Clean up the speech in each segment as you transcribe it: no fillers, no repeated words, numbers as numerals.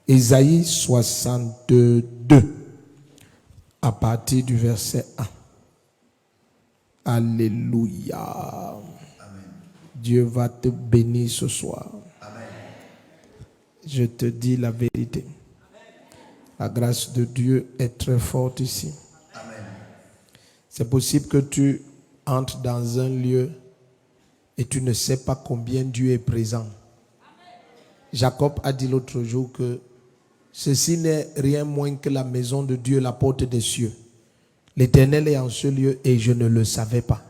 Ésaïe 62, à partir du verset 1. Alléluia. Amen. Dieu va te bénir ce soir. Amen. Je te dis la vérité. La grâce de Dieu est très forte ici. Amen. C'est possible que tu entres dans un lieu et tu ne sais pas combien Dieu est présent. Jacob a dit l'autre jour que ceci n'est rien moins que la maison de Dieu, la porte des cieux. L'Éternel est en ce lieu et je ne le savais pas.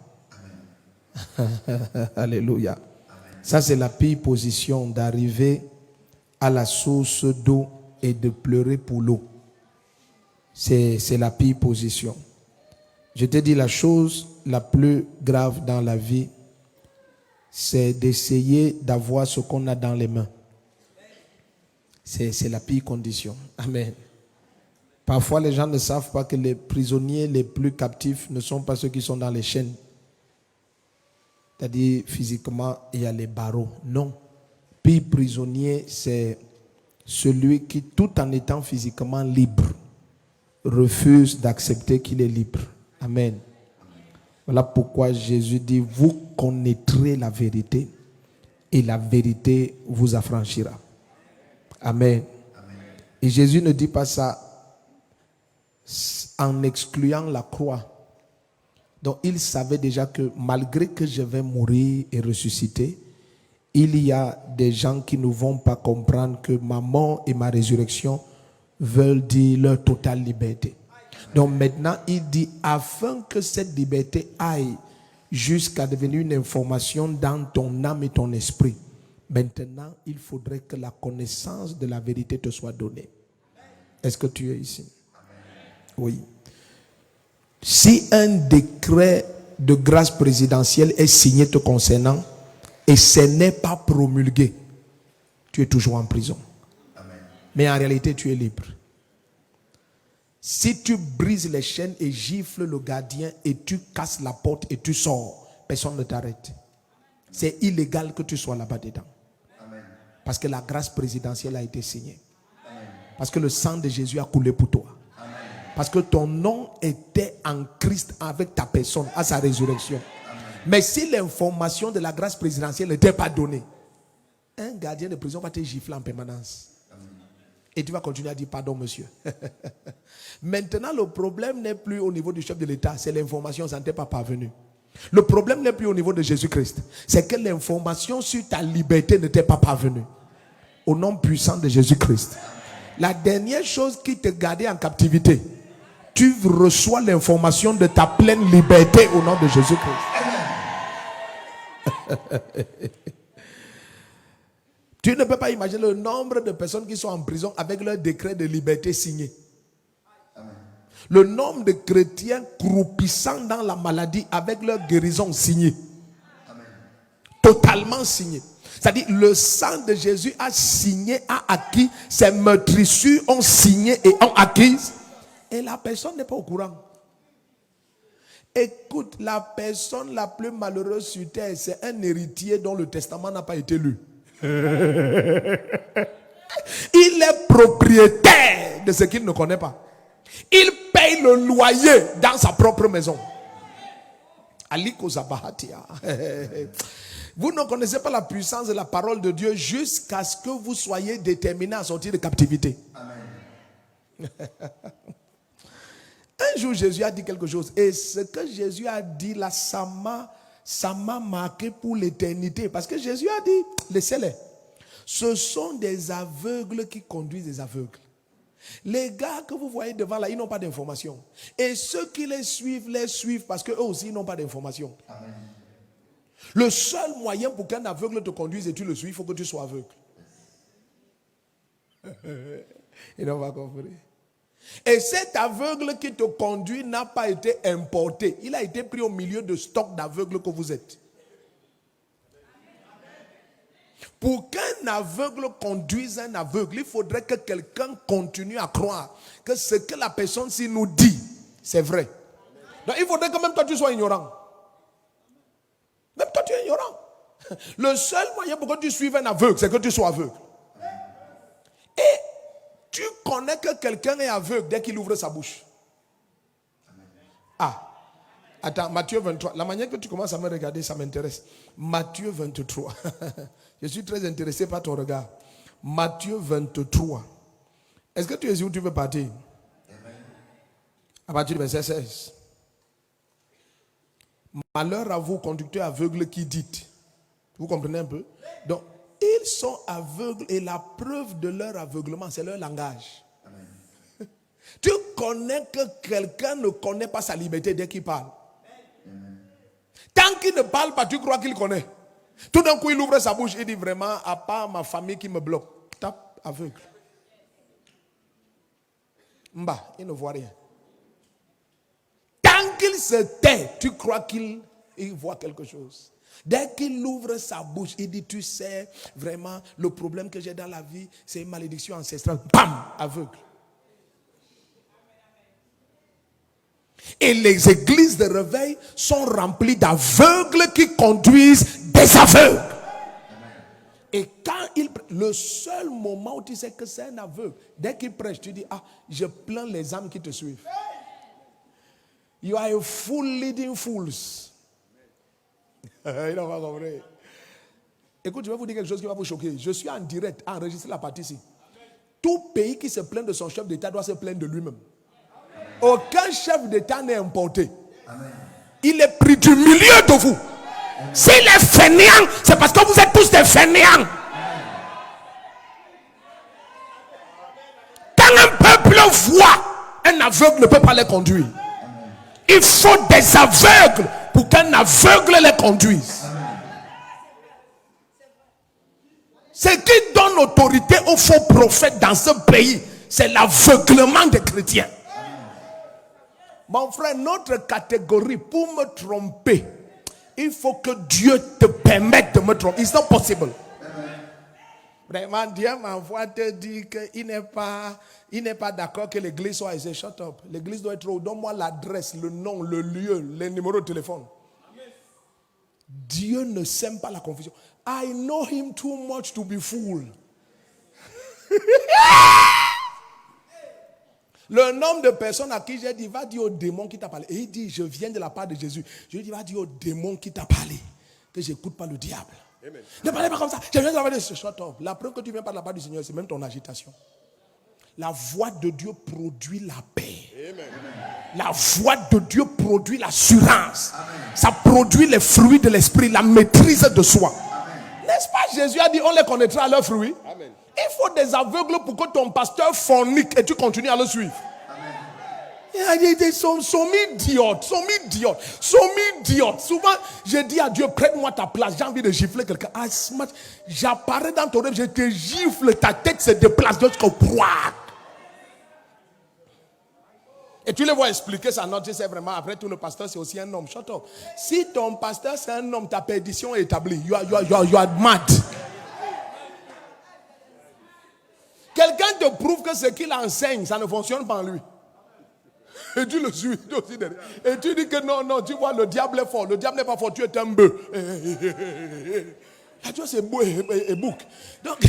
Alléluia. Amen. Ça, c'est la pire position d'arriver à la source d'eau et de pleurer pour l'eau. C'est la pire position. Je te dis, la chose la plus grave dans la vie, c'est d'essayer d'avoir ce qu'on a dans les mains. C'est la pire condition. Amen. Parfois, les gens ne savent pas que les prisonniers les plus captifs ne sont pas ceux qui sont dans les chaînes. C'est-à-dire, physiquement, il y a les barreaux. Non. Pire prisonnier, c'est celui qui, tout en étant physiquement libre, refuse d'accepter qu'il est libre. Amen. Voilà pourquoi Jésus dit, vous connaîtrez la vérité et la vérité vous affranchira. Amen. Amen. Et Jésus ne dit pas ça en excluant la croix. Donc il savait déjà que malgré que je vais mourir et ressusciter, il y a des gens qui ne vont pas comprendre que ma mort et ma résurrection veulent dire leur totale liberté. Donc maintenant il dit, afin que cette liberté aille jusqu'à devenir une information dans ton âme et ton esprit, maintenant il faudrait que la connaissance de la vérité te soit donnée. Est-ce que tu es ici? Oui. Si un décret de grâce présidentielle est signé te concernant et ce n'est pas promulgué, tu es toujours en prison. Amen. Mais en réalité, tu es libre. Si tu brises les chaînes et gifles le gardien et tu casses la porte et tu sors, personne ne t'arrête. C'est illégal que tu sois là-bas dedans. Amen. Parce que la grâce présidentielle a été signée. Amen. Parce que le sang de Jésus a coulé pour toi. Amen. Parce que ton nom était en Christ avec ta personne à sa résurrection. Amen. Mais si l'information de la grâce présidentielle n'était pas donnée, un gardien de prison va te gifler en permanence. Amen. Et tu vas continuer à dire pardon, monsieur. Maintenant, le problème n'est plus au niveau du chef de l'État, c'est l'information, ça n'était pas parvenu. Le problème n'est plus au niveau de Jésus-Christ, c'est que l'information sur ta liberté n'était pas parvenue. Au nom puissant de Jésus-Christ. La dernière chose qui te gardait en captivité, tu reçois l'information de ta pleine liberté au nom de Jésus-Christ. Tu ne peux pas imaginer le nombre de personnes qui sont en prison avec leur décret de liberté signé. Amen. Le nombre de chrétiens croupissant dans la maladie avec leur guérison signée. Amen. Totalement signée. C'est-à-dire le sang de Jésus a signé, a acquis, ses meurtrissures ont signé et ont acquis. Et la personne n'est pas au courant. Écoute, la personne la plus malheureuse sur terre, c'est un héritier dont le testament n'a pas été lu. Il est propriétaire de ce qu'il ne connaît pas. Il paye le loyer dans sa propre maison. Aliko Zabahatia. Vous ne connaissez pas la puissance de la parole de Dieu jusqu'à ce que vous soyez déterminé à sortir de captivité. Amen. Un jour, Jésus a dit quelque chose. Et ce que Jésus a dit là, ça m'a marqué pour l'éternité. Parce que Jésus a dit, laissez-les. Ce sont des aveugles qui conduisent des aveugles. Les gars que vous voyez devant là, ils n'ont pas d'information. Et ceux qui les suivent parce qu'eux aussi n'ont pas d'information. Amen. Le seul moyen pour qu'un aveugle te conduise et tu le suis, il faut que tu sois aveugle. Ils n'ont pas compris. Et cet aveugle qui te conduit n'a pas été importé. Il a été pris au milieu de stock d'aveugles que vous êtes. Pour qu'un aveugle conduise un aveugle, il faudrait que quelqu'un continue à croire que ce que la personne-ci nous dit, c'est vrai. Donc il faudrait que même toi tu sois ignorant. Même toi tu es ignorant. Le seul moyen pour que tu suives un aveugle, c'est que tu sois aveugle. Et Tu connais que quelqu'un est aveugle dès qu'il ouvre sa bouche. Ah. Attends, Matthieu 23. La manière que tu commences à me regarder, ça m'intéresse. Matthieu 23. Je suis très intéressé par ton regard. Matthieu 23. Est-ce que tu es où tu veux partir? À partir du verset 16. Malheur à vous, conducteurs aveugles qui dites. Vous comprenez un peu? Donc, ils sont aveugles et la preuve de leur aveuglement, c'est leur langage. Amen. Tu connais que quelqu'un ne connaît pas sa liberté dès qu'il parle. Amen. Tant qu'il ne parle pas, tu crois qu'il connaît. Tout d'un coup, il ouvre sa bouche et dit vraiment, à part ma famille qui me bloque. Tape aveugle. Mba, il ne voit rien. Tant qu'il se tait, tu crois qu'il voit quelque chose. Dès qu'il ouvre sa bouche, il dit, tu sais, vraiment, le problème que j'ai dans la vie, c'est une malédiction ancestrale. Bam, aveugle. Et les églises de réveil sont remplies d'aveugles qui conduisent des aveugles. Et quand le seul moment où tu sais que c'est un aveugle, dès qu'il prêche, tu dis, ah, je plains les âmes qui te suivent. You are a fool leading fools. Il n'a pas compris. Écoute, je vais vous dire quelque chose qui va vous choquer. Je suis en direct, enregistré la partie ici. Tout pays qui se plaint de son chef d'État doit se plaindre de lui-même. Aucun chef d'État n'est importé. Amen. Il est pris du milieu de vous. S'il est fainéant, c'est parce que vous êtes tous des fainéants. Quand un peuple voit, un aveugle ne peut pas les conduire. Il faut des aveugles pour qu'un aveugle les conduise. Ce qui donne autorité aux faux prophètes dans ce pays, c'est l'aveuglement des chrétiens. Mon frère, notre catégorie, pour me tromper, il faut que Dieu te permette de me tromper. It's not possible. Vraiment, Dieu m'envoie te dire qu'il n'est pas d'accord que l'église soit ici. Shut up. L'église doit être où? Donne-moi l'adresse, le nom, le lieu, les numéros de téléphone. Dieu ne sème pas la confusion. I know him too much to be fool. Le nombre de personnes à qui j'ai dit, va dire au démon qui t'a parlé. Et il dit, je viens de la part de Jésus. Je lui dis, va dire au démon qui t'a parlé que je n'écoute pas le diable. Amen. Ne parlez pas comme ça. Je viens de la part de Jésus. Shut up. La preuve que tu viens par la part du Seigneur, c'est même ton agitation. La voix de Dieu produit la paix. Amen. La voix de Dieu produit l'assurance. Ça produit les fruits de l'esprit, la maîtrise de soi. Amen. N'est-ce pas? Jésus a dit, on les connaîtra à leurs fruits. Amen. Il faut des aveugles pour que ton pasteur fornique et tu continues à le suivre. Ils sont idiotes. Souvent, je dis à Dieu, prête-moi ta place. J'ai envie de gifler quelqu'un. J'apparais dans ton rêve, je te gifle, ta tête se déplace jusqu'au poids. Et tu les vois expliquer ça. Non, tu sais vraiment, après tout, le pasteur, c'est aussi un homme. Shut up. Si ton pasteur, c'est un homme, ta perdition est établie. You are mad. Quelqu'un te prouve que ce qu'il enseigne, ça ne fonctionne pas en lui. Et tu le suis aussi derrière. Et tu dis que non, tu vois, le diable est fort. Le diable n'est pas fort, tu es un bœuf. La Dieu, c'est beau et bouc. Donc,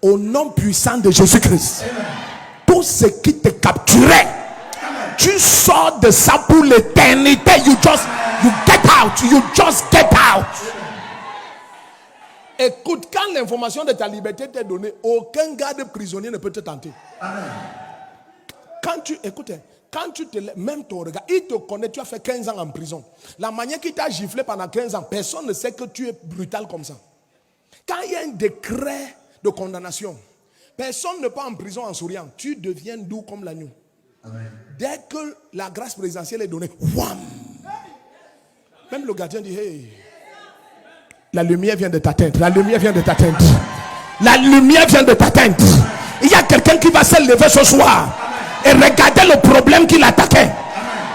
au nom puissant de Jésus-Christ, tout ce qui te capturait, tu sors de ça pour l'éternité. You just get out. Écoute, quand l'information de ta liberté t'est donnée, aucun garde prisonnier ne peut te tenter. Amen. Quand tu te lèves, même ton regard, il te connaît, tu as fait 15 ans en prison. La manière qu'il t'a giflé pendant 15 ans, personne ne sait que tu es brutal comme ça. Quand il y a un décret de condamnation, personne ne part en prison en souriant. Tu deviens doux comme l'agneau. Amen. Dès que la grâce présidentielle est donnée, wham! Même le gardien dit, hey, la lumière vient de t'atteindre. La lumière vient de t'atteindre. La lumière vient de t'atteindre. Il y a quelqu'un qui va se lever ce soir et regarder le problème qui l'attaquait.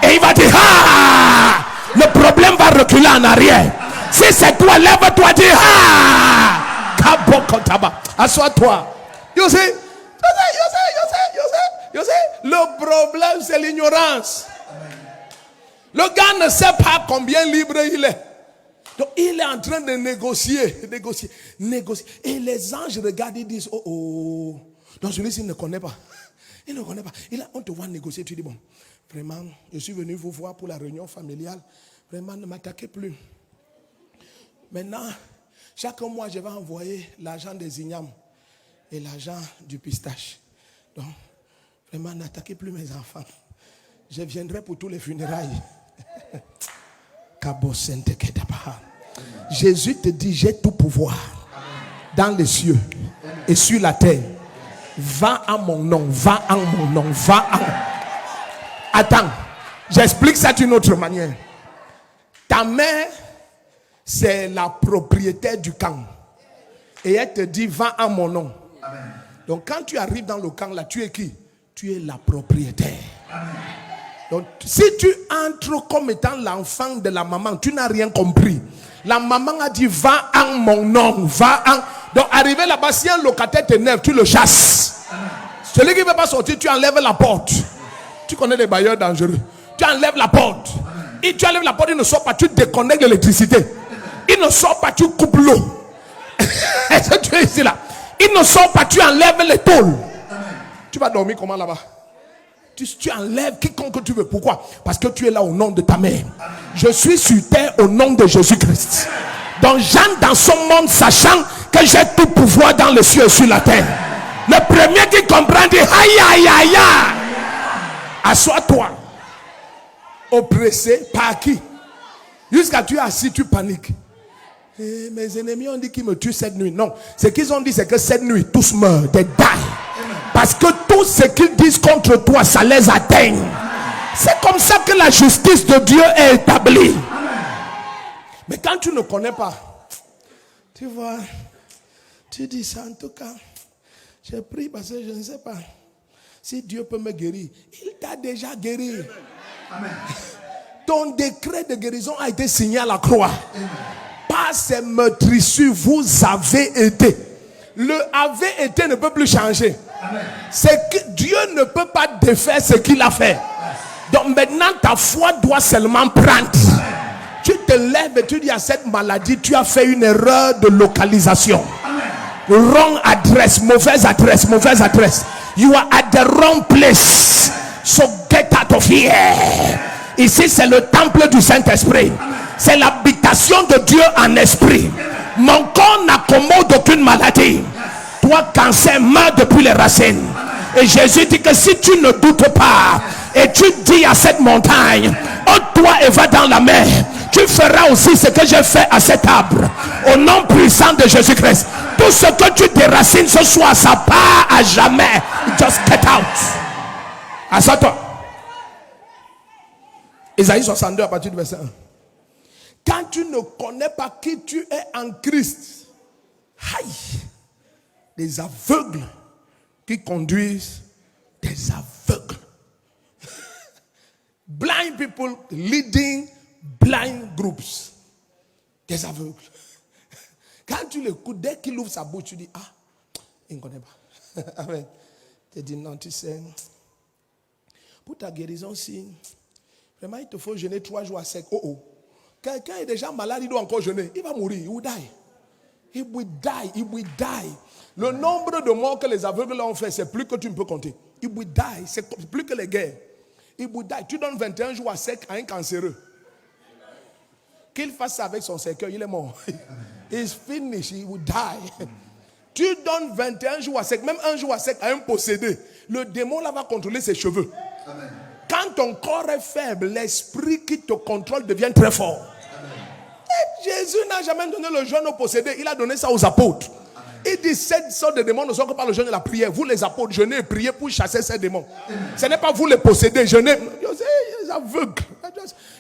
Et il va dire, ah, le problème va reculer en arrière. Si c'est toi, lève-toi, dis, ah, kabokotaba. Assois-toi. You see, le problème, c'est l'ignorance. Le gars ne sait pas combien libre il est. Donc il est en train de négocier. Et les anges regardent et disent, oh, Donc celui-ci ne connaît pas. Il ne connaît pas. On te voit négocier, tu dis bon, vraiment, je suis venu vous voir pour la réunion familiale. Vraiment, ne m'attaquez plus. Maintenant, chaque mois, je vais envoyer l'argent des ignames et l'argent du pistache. Donc, vraiment, n'attaquez plus mes enfants. Je viendrai pour tous les funérailles. Jésus te dit, j'ai tout pouvoir dans les cieux et sur la terre. Va en mon nom, va en mon nom, va en... Attends, j'explique ça d'une autre manière. Ta mère, c'est la propriétaire du camp. Et elle te dit, va en mon nom. Amen. Donc quand tu arrives dans le camp, là, tu es qui? Tu es la propriétaire. Amen. Donc si tu entres comme étant l'enfant de la maman, tu n'as rien compris. La maman a dit, va en mon nom, va en... Donc arrivé là-bas, si un locataire t'énerve, tu le chasses. Amen. Celui qui ne veut pas sortir, tu enlèves la porte. Tu connais les bailleurs dangereux. Tu enlèves la porte. Amen. Et tu enlèves la porte, il ne sort pas, tu déconnectes l'électricité. Il ne sort pas, tu coupes l'eau. Est-ce que tu es ici là? Il ne sort pas, tu enlèves les tôles. Tu vas dormir comment là-bas? Tu enlèves quiconque tu veux. Pourquoi? Parce que tu es là au nom de ta mère. Je suis sur terre au nom de Jésus-Christ. Donc j'entre dans son monde sachant que j'ai tout pouvoir dans les cieux et sur la terre. Le premier qui comprend dit aïe aïe aïe aïe. Assois-toi. Oppressé par qui? Jusqu'à tu es assis, tu paniques. Et mes ennemis ont dit qu'ils me tuent cette nuit. Non, ce qu'ils ont dit c'est que cette nuit tous meurent, they die. Parce que tout ce qu'ils disent contre toi, ça les atteint. C'est comme ça que la justice de Dieu est établie. Mais quand tu ne connais pas, tu vois, tu dis ça en tout cas. J'ai pris parce que je ne sais pas si Dieu peut me guérir. Il t'a déjà guéri. Amen. Ton décret de guérison a été signé à la croix. Par ces meurtrissures, vous avez été. Le avait été ne peut plus changer. C'est que Dieu ne peut pas défaire ce qu'il a fait. Donc maintenant ta foi doit seulement prendre. Tu te lèves et tu dis à cette maladie, tu as fait une erreur de localisation. Wrong address, mauvaise adresse, mauvaise adresse. You are at the wrong place. So get out of here. Ici c'est le temple du Saint-Esprit. C'est l'habitation de Dieu en esprit. Mon corps n'accommode aucune maladie. Toi, cancer, meurs depuis les racines. Et Jésus dit que si tu ne doutes pas et tu dis à cette montagne, ôte-toi et va dans la mer, tu feras aussi ce que j'ai fait à cet arbre. Au nom puissant de Jésus-Christ. Tout ce que tu déracines ce soir, ça part à jamais. Just get out. Assois-toi. Isaïe 62 à partir du verset 1. Quand tu ne connais pas qui tu es en Christ, aïe, des aveugles qui conduisent des aveugles. Blind people leading blind groups. Des aveugles. Quand tu l'écoutes, dès qu'il ouvre sa bouche, tu dis, ah, il ne connaît pas. Amen. Tu dis, non, tu sais, pour ta guérison, si, vraiment, il te faut jeûner 3 jours à sec. Oh, oh. Quelqu'un est déjà malade, il doit encore jeûner. Il va mourir, il will die. He will die, he will die. Le nombre de morts que les aveugles ont fait, c'est plus que tu ne peux compter. He will die, c'est plus que les guerres. He will die. Tu donnes 21 jours à sec à un cancéreux. Qu'il fasse ça avec son cercueil, il est mort. He's finished, he will die. Tu donnes 21 jours à sec, même un jour à sec à un possédé. Le démon là va contrôler ses cheveux. Amen. Quand ton corps est faible, l'esprit qui te contrôle devient très fort. Jésus n'a jamais donné le jeûne aux possédés, il a donné ça aux apôtres. Il dit 7 sortes de démons ne sont que par le jeûne et la prière. Vous les apôtres, jeûnez et priez pour chasser ces démons. Ce n'est pas vous les possédés, jeûnez. Ils aveugles.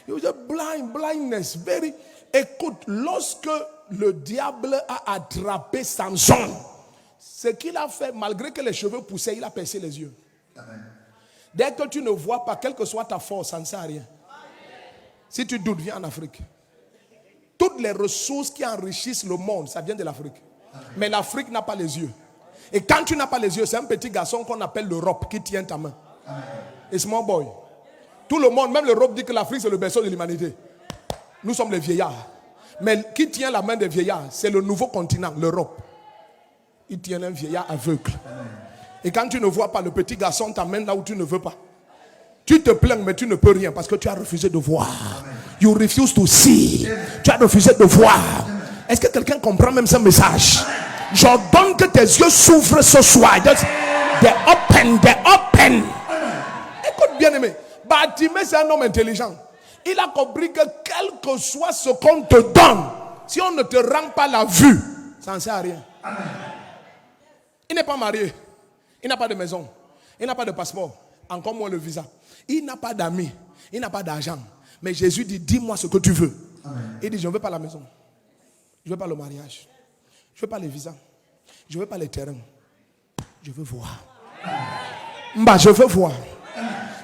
Blindness. Écoute, lorsque le diable a attrapé Samson, ce qu'il a fait, malgré que les cheveux poussaient, il a percé les yeux. Amen. Dès que tu ne vois pas, quelle que soit ta force, ça ne sert à rien. Si tu doutes, viens en Afrique. Toutes les ressources qui enrichissent le monde, ça vient de l'Afrique. Mais l'Afrique n'a pas les yeux. Et quand tu n'as pas les yeux, c'est un petit garçon qu'on appelle l'Europe qui tient ta main. Et small boy. Tout le monde, même l'Europe dit que l'Afrique c'est le berceau de l'humanité. Nous sommes les vieillards. Mais qui tient la main des vieillards? C'est le nouveau continent, l'Europe. Il tient un vieillard aveugle. Et quand tu ne vois pas, le petit garçon t'amène là où tu ne veux pas. Tu te plains, mais tu ne peux rien parce que tu as refusé de voir. You refuse to see. Tu as refusé de voir. Est-ce que quelqu'un comprend même ce message? J'ordonne que tes yeux s'ouvrent ce soir. They're open, they're open. Écoute bien aimé. Bartimée, c'est un homme intelligent. Il a compris que quel que soit ce qu'on te donne, si on ne te rend pas la vue, ça ne sert à rien. Il n'est pas marié. Il n'a pas de maison. Il n'a pas de passeport. Encore moins le visa. Il n'a pas d'amis. Il n'a pas d'argent. Mais Jésus dit, dis-moi ce que tu veux. Il dit, je ne veux pas la maison. Je ne veux pas le mariage. Je ne veux pas les visas. Je ne veux pas les terrains. Je veux voir. Je veux voir.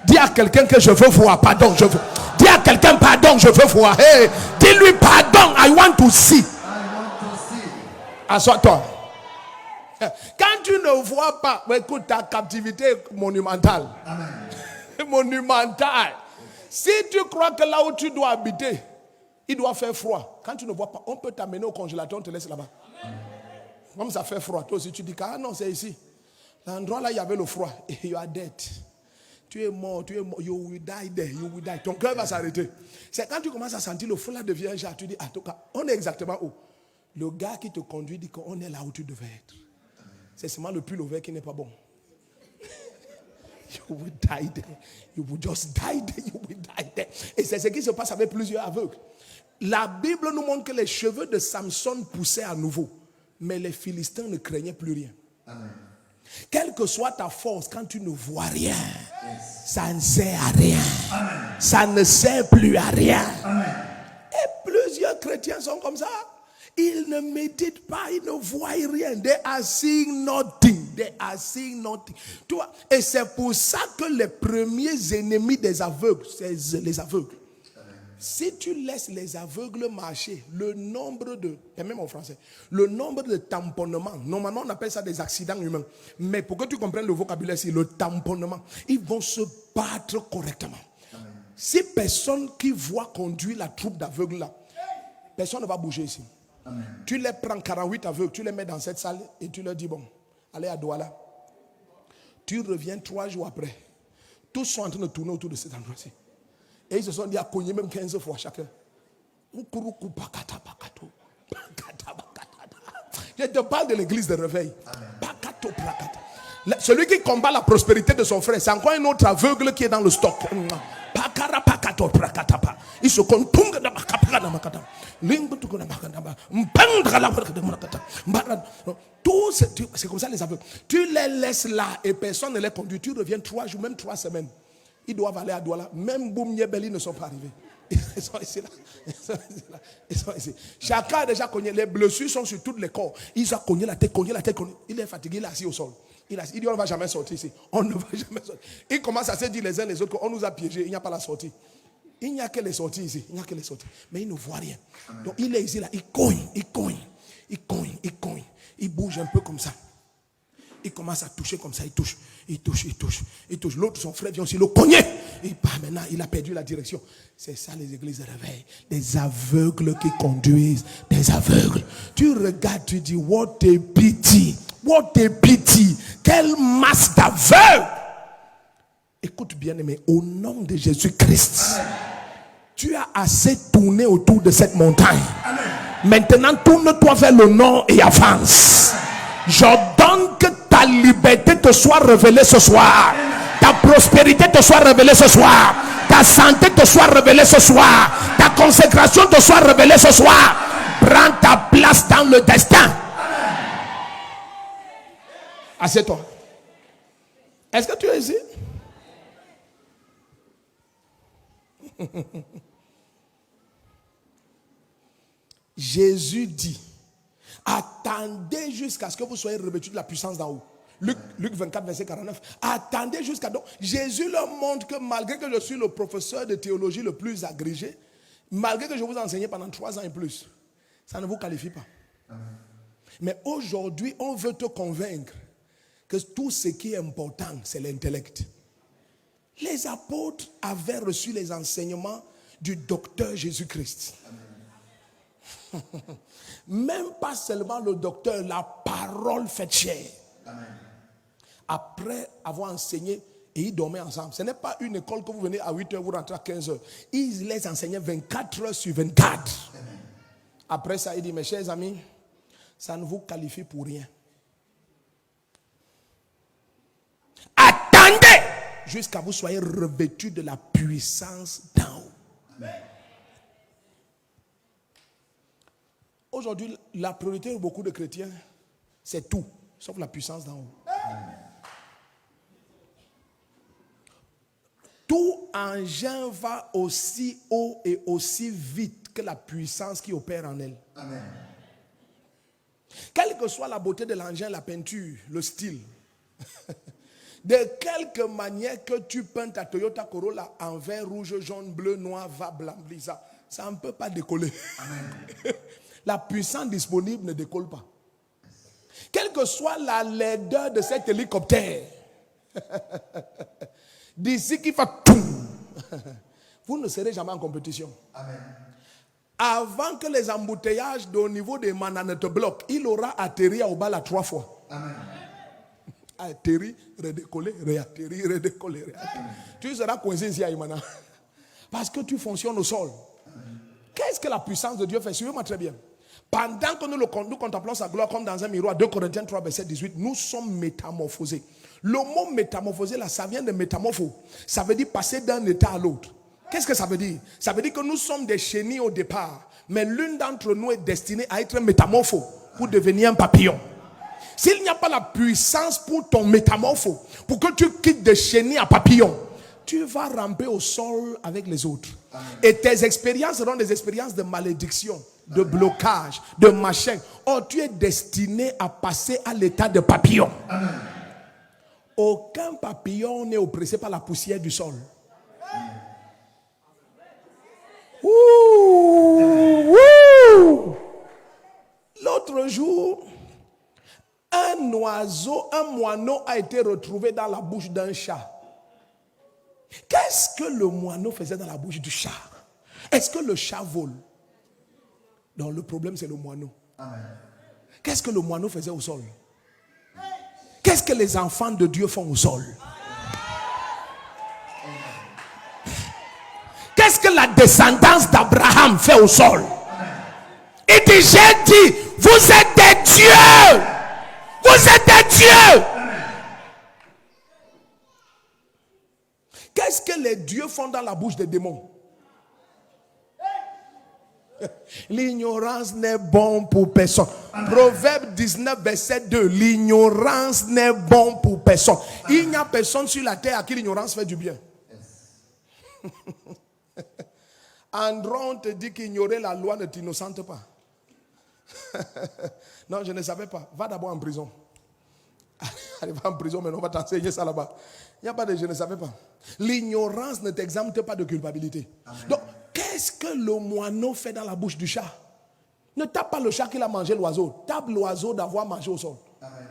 Dis à quelqu'un que je veux voir. Pardon, je veux. Dis à quelqu'un pardon, je veux voir. Hey, dis-lui pardon, I want to see. Assois-toi. Quand tu ne vois pas, écoute, ta captivité est monumentale. Amen. Monumentale. Si tu crois que là où tu dois habiter, il doit faire froid. Quand tu ne vois pas, on peut t'amener au congélateur, on te laisse là-bas. Comme ça fait froid, toi aussi tu dis, ah non, c'est ici. L'endroit là, il y avait le froid. Et you are dead. Tu es mort, you will die there, you will die. Ton cœur va s'arrêter. C'est quand tu commences à sentir le froid là devient un genre, tu dis, en tout cas, on est exactement où? Le gars qui te conduit dit qu'on est là où tu devais être. C'est seulement le pull ouvert qui n'est pas bon. You will die there. You will just die there. You will die there. Et c'est ce qui se passe avec plusieurs aveugles. La Bible nous montre que les cheveux de Samson poussaient à nouveau. Mais les Philistins ne craignaient plus rien. Amen. Quelle que soit ta force, quand tu ne vois rien, ça ne sert à rien. Amen. Ça ne sert plus à rien. Amen. Et plusieurs chrétiens sont comme ça. Ils ne méditent pas, ils ne voient rien. They are seeing nothing. They are seeing nothing. Tu vois? Et c'est pour ça que les premiers ennemis des aveugles, c'est les aveugles. Si tu laisses les aveugles marcher, le nombre de, même en français, le nombre de tamponnements, normalement on appelle ça des accidents humains, mais pour que tu comprennes le vocabulaire, c'est le tamponnement. Ils vont se battre correctement. Amen. Si personne qui voit conduire la troupe d'aveugles là, personne ne va bouger ici. Amen. Tu les prends 48 aveugles, tu les mets dans cette salle et tu leur dis, bon, allez à Douala. Tu reviens 3 jours après. Tous sont en train de tourner autour de cet endroit-ci. Et ils se sont dit à cogner même 15 fois chacun. Je te parle de l'église de réveil. Celui qui combat la prospérité de son frère, c'est encore un autre aveugle qui est dans le stock. Il se compte. C'est comme ça les aveugles. Tu les laisses là et personne ne les conduit. Tu reviens 3 jours, même 3 semaines. Ils doivent aller à Douala. Même Boum Yebeli ne sont pas arrivés. Ils sont ici là. Ils sont ici. Chacun a déjà cogné. Les blessures sont sur tous les corps. Ils ont cogné la tête, cogné la tête. Il est fatigué, il est assis au sol. Il dit on ne va jamais sortir ici. On ne va jamais sortir. Ils commencent à se dire les uns les autres qu'on nous a piégés. Il n'y a pas la sortie. Il n'y a que les sorties ici. Il n'y a que les sorties. Mais il ne voit rien. Donc il est ici là. Il cogne. Il bouge un peu comme ça. Il commence à toucher comme ça, il touche. L'autre, son frère vient aussi le cogner. Et maintenant, il a perdu la direction. C'est ça les églises de réveil. Des aveugles qui conduisent des aveugles. Tu regardes, tu dis, what a pity. What a pity. Quelle masse d'aveugles. Écoute bien aimé, au nom de Jésus-Christ, tu as assez tourné autour de cette montagne. Maintenant, tourne-toi vers le nord et avance. J'ordonne que ta liberté te soit révélée ce soir. Ta prospérité te soit révélée ce soir. Ta santé te soit révélée ce soir. Ta consécration te soit révélée ce soir. Prends ta place dans le destin. Assieds-toi. Est-ce que tu es ici? Jésus dit, attendez jusqu'à ce que vous soyez revêtus de la puissance d'en haut. Luc 24, verset 49. Attendez jusqu'à... Donc, Jésus leur montre que malgré que je suis le professeur de théologie le plus agrégé, malgré que je vous ai enseigné pendant 3 ans et plus, ça ne vous qualifie pas. Amen. Mais aujourd'hui, on veut te convaincre que tout ce qui est important, c'est l'intellect. Les apôtres avaient reçu les enseignements du docteur Jésus-Christ. Même pas seulement le docteur, la parole faite chair. Amen. Après avoir enseigné, et ils dormaient ensemble. Ce n'est pas une école que vous venez à 8h, vous rentrez à 15h. Ils les enseignaient 24 heures sur 24. Après ça, il dit, mes chers amis, ça ne vous qualifie pour rien. Attendez jusqu'à vous soyez revêtus de la puissance d'en haut. Amen. Aujourd'hui, la priorité de beaucoup de chrétiens, c'est tout, sauf la puissance d'en haut. Amen. Tout engin va aussi haut et aussi vite que la puissance qui opère en elle. Amen. Quelle que soit la beauté de l'engin, la peinture, le style, de quelque manière que tu peins ta Toyota Corolla en vert, rouge, jaune, bleu, noir, va, blanc, ça ne peut pas décoller. Amen. La puissance disponible ne décolle pas. Quelle que soit la laideur de cet hélicoptère, d'ici qu'il va tout, vous ne serez jamais en compétition. Amen. Avant que les embouteillages au niveau des manas ne te bloquent, il aura atterri à Obala 3 fois. Amen. Atterri, redécoller, réatterri, redécoller, réatterri. Tu seras coincé ici à Imana. Parce que tu fonctionnes au sol. Amen. Qu'est-ce que la puissance de Dieu fait? Suivez-moi très bien. Pendant que nous contemplons sa gloire comme dans un miroir, 2 Corinthiens 3, verset 18, nous sommes métamorphosés. Le mot métamorphosé, là, ça vient de métamorpho. Ça veut dire passer d'un état à l'autre. Qu'est-ce que ça veut dire? Ça veut dire que nous sommes des chenilles au départ, mais l'une d'entre nous est destinée à être métamorpho pour devenir un papillon. S'il n'y a pas la puissance pour ton métamorpho, pour que tu quittes de chenille à papillon, tu vas ramper au sol avec les autres. Amen. Et tes expériences seront des expériences de malédiction, de blocage, de machin. Or, tu es destiné à passer à l'état de papillon. Amen. Aucun papillon n'est oppressé par la poussière du sol. Ouh, ouh. L'autre jour, un oiseau, un moineau a été retrouvé dans la bouche d'un chat. Qu'est-ce que le moineau faisait dans la bouche du chat? Est-ce que le chat vole? Non, le problème c'est le moineau. Amen. Qu'est-ce que le moineau faisait au sol? Qu'est-ce que les enfants de Dieu font au sol? Qu'est-ce que la descendance d'Abraham fait au sol? Il dit, j'ai dit, vous êtes des dieux. Vous êtes des dieux. Qu'est-ce que les dieux font dans la bouche des démons? L'ignorance n'est bon pour personne. Proverbe 19, verset 2. L'ignorance n'est bon pour personne. Il n'y a personne sur la terre à qui l'ignorance fait du bien. Andron te dit qu'ignorer la loi ne t'innocente pas. Non, je ne savais pas. Va d'abord en prison. Allez, va en prison, mais on va t'enseigner ça là-bas. Il n'y a pas de je ne savais pas. L'ignorance ne t'exempte pas de culpabilité. Amen. Donc, qu'est-ce que le moineau fait dans la bouche du chat? Ne tape pas le chat qu'il a mangé l'oiseau. Tape l'oiseau d'avoir mangé au sol. Amen.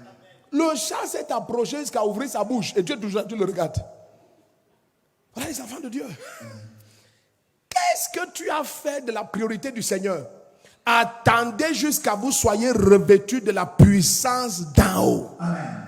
Le chat s'est approché jusqu'à ouvrir sa bouche et tu le regardes. Voilà les enfants de Dieu. Amen. Qu'est-ce que tu as fait de la priorité du Seigneur? Attendez jusqu'à vous soyez revêtus de la puissance d'en haut. Amen.